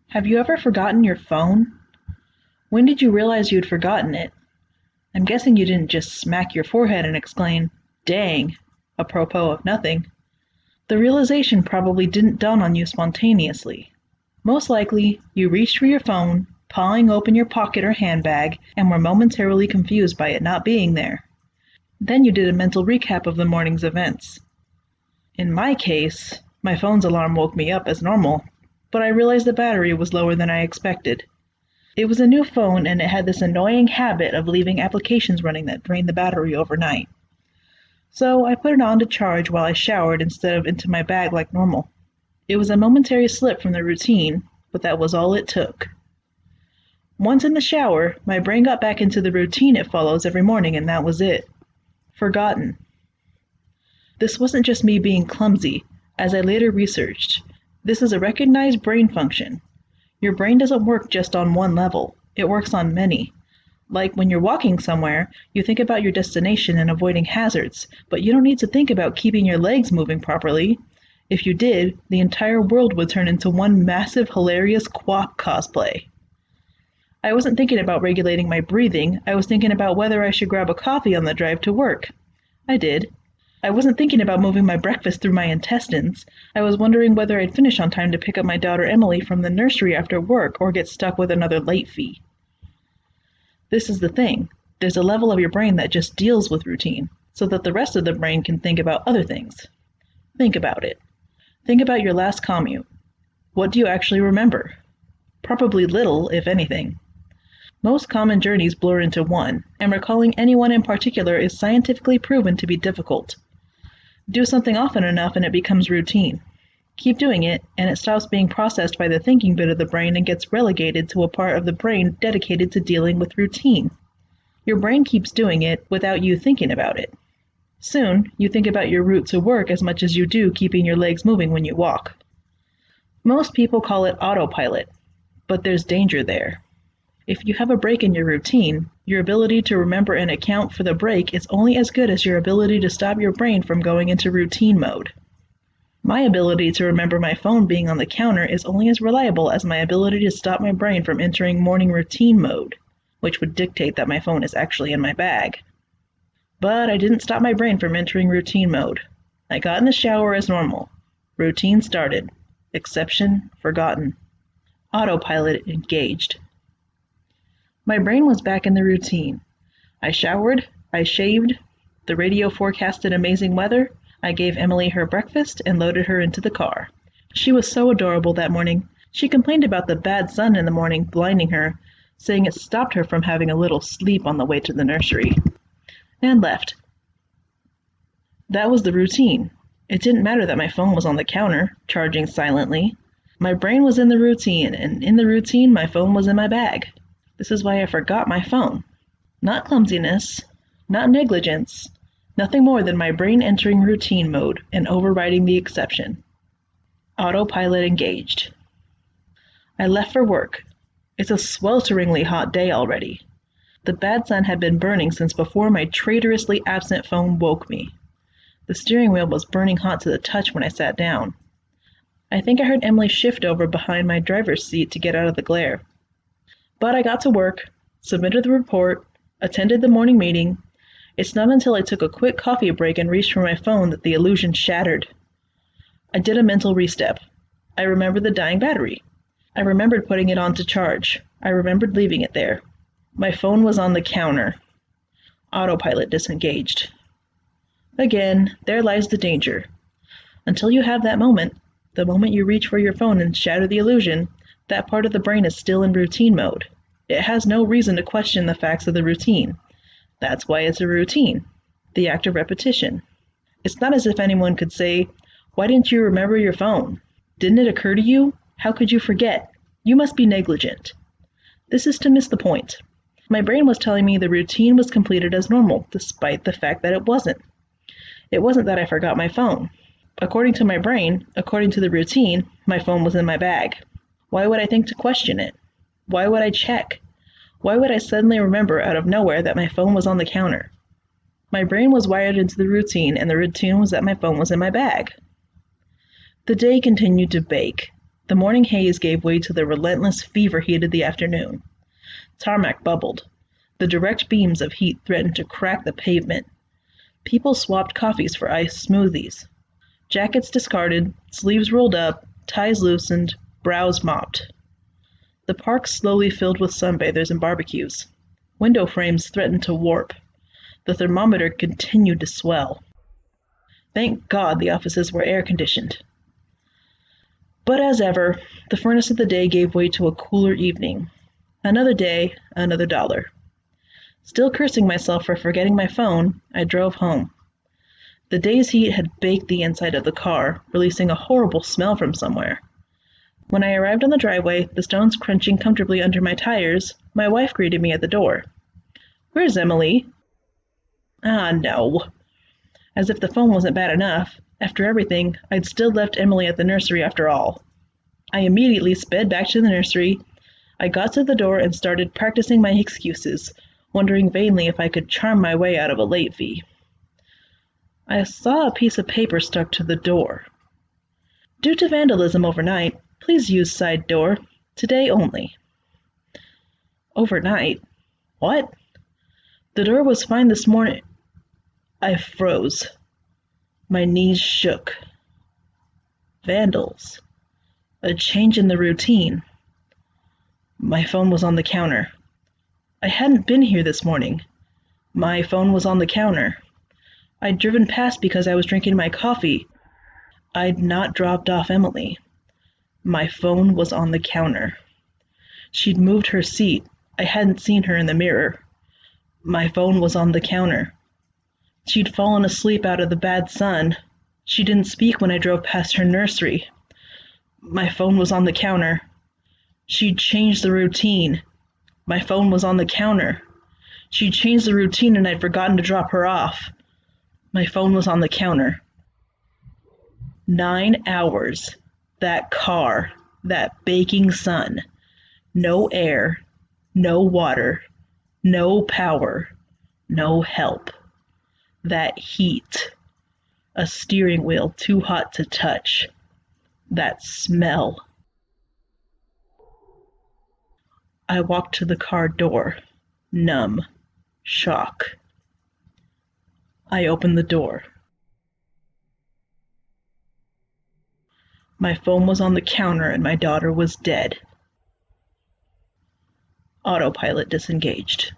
Have you ever forgotten your phone? When did you realize you'd forgotten it? I'm guessing you didn't just smack your forehead and exclaim, "Dang," apropos of nothing. The realization probably didn't dawn on you spontaneously. Most likely, you reached for your phone, pawing open your pocket or handbag, and were momentarily confused by it not being there. Then you did a mental recap of the morning's events. In my case, my phone's alarm woke me up as normal, but I realized the battery was lower than I expected. It was a new phone and it had this annoying habit of leaving applications running that drained the battery overnight. So I put it on to charge while I showered instead of into my bag like normal. It was a momentary slip from the routine, but that was all it took. Once in the shower, my brain got back into the routine it follows every morning, and that was it. Forgotten. This wasn't just me being clumsy. As I later researched, this is a recognized brain function. Your brain doesn't work just on one level. It works on many. Like when you're walking somewhere, you think about your destination and avoiding hazards, but you don't need to think about keeping your legs moving properly. If you did, the entire world would turn into one massive, hilarious QWOP cosplay. I wasn't thinking about regulating my breathing. I was thinking about whether I should grab a coffee on the drive to work. I did. I wasn't thinking about moving my breakfast through my intestines. I was wondering whether I'd finish on time to pick up my daughter Emily from the nursery after work or get stuck with another late fee. This is the thing. There's a level of your brain that just deals with routine, so that the rest of the brain can think about other things. Think about it. Think about your last commute. What do you actually remember? Probably little, if anything. Most common journeys blur into one, and recalling anyone in particular is scientifically proven to be difficult. Do something often enough and it becomes routine. Keep doing it, and it stops being processed by the thinking bit of the brain and gets relegated to a part of the brain dedicated to dealing with routine. Your brain keeps doing it without you thinking about it. Soon, you think about your route to work as much as you do keeping your legs moving when you walk. Most people call it autopilot, but there's danger there. If you have a break in your routine, your ability to remember and account for the break is only as good as your ability to stop your brain from going into routine mode. My ability to remember my phone being on the counter is only as reliable as my ability to stop my brain from entering morning routine mode, which would dictate that my phone is actually in my bag. But I didn't stop my brain from entering routine mode. I got in the shower as normal. Routine started. Exception forgotten. Autopilot engaged. My brain was back in the routine. I showered, I shaved, the radio forecasted amazing weather, I gave Emily her breakfast and loaded her into the car. She was so adorable that morning. She complained about the bad sun in the morning blinding her, saying it stopped her from having a little sleep on the way to the nursery, and left. That was the routine. It didn't matter that my phone was on the counter, charging silently. My brain was in the routine, and in the routine my phone was in my bag. This is why I forgot my phone. Not clumsiness, not negligence, nothing more than my brain entering routine mode and overriding the exception. Autopilot engaged. I left for work. It's a swelteringly hot day already. The bad sun had been burning since before my traitorously absent phone woke me. The steering wheel was burning hot to the touch when I sat down. I think I heard Emily shift over behind my driver's seat to get out of the glare. But I got to work, submitted the report, attended the morning meeting. It's not until I took a quick coffee break and reached for my phone that the illusion shattered. I did a mental restep. I remembered the dying battery. I remembered putting it on to charge. I remembered leaving it there. My phone was on the counter. Autopilot disengaged. Again, there lies the danger. Until you have that moment, the moment you reach for your phone and shatter the illusion, that part of the brain is still in routine mode. It has no reason to question the facts of the routine. That's why it's a routine, the act of repetition. It's not as if anyone could say, "Why didn't you remember your phone? Didn't it occur to you? How could you forget? You must be negligent." This is to miss the point. My brain was telling me the routine was completed as normal, despite the fact that it wasn't. It wasn't that I forgot my phone. According to my brain, according to the routine, my phone was in my bag. Why would I think to question it? Why would I check? Why would I suddenly remember out of nowhere that my phone was on the counter? My brain was wired into the routine, and the routine was that my phone was in my bag. The day continued to bake. The morning haze gave way to the relentless fever heat of the afternoon. Tarmac bubbled. The direct beams of heat threatened to crack the pavement. People swapped coffees for iced smoothies. Jackets discarded, sleeves rolled up, ties loosened, brows mopped. The park slowly filled with sunbathers and barbecues. Window frames threatened to warp. The thermometer continued to swell. Thank God the offices were air-conditioned. But as ever, the furnace of the day gave way to a cooler evening. Another day, another dollar. Still cursing myself for forgetting my phone, I drove home. The day's heat had baked the inside of the car, releasing a horrible smell from somewhere. When I arrived on the driveway, the stones crunching comfortably under my tires, my wife greeted me at the door. "Where's Emily?" Ah, no. As if the phone wasn't bad enough, after everything, I'd still left Emily at the nursery after all. I immediately sped back to the nursery. I got to the door and started practicing my excuses, wondering vainly if I could charm my way out of a late fee. I saw a piece of paper stuck to the door. "Due to vandalism overnight, please use side door. Today only." Overnight? What? The door was fine this morning. I froze. My knees shook. Vandals. A change in the routine. My phone was on the counter. I hadn't been here this morning. My phone was on the counter. I'd driven past because I was drinking my coffee. I'd not dropped off Emily. My phone was on the counter. She'd moved her seat. I hadn't seen her in the mirror. My phone was on the counter. She'd fallen asleep out of the bad sun. She didn't speak when I drove past her nursery. My phone was on the counter. She'd changed the routine. My phone was on the counter. She'd changed the routine and I'd forgotten to drop her off. My phone was on the counter. 9 hours. That car. That baking sun. No air. No water. No power. No help. That heat. A steering wheel too hot to touch. That smell. I walked to the car door, numb, shock. I opened the door. My phone was on the counter and my daughter was dead. Autopilot disengaged.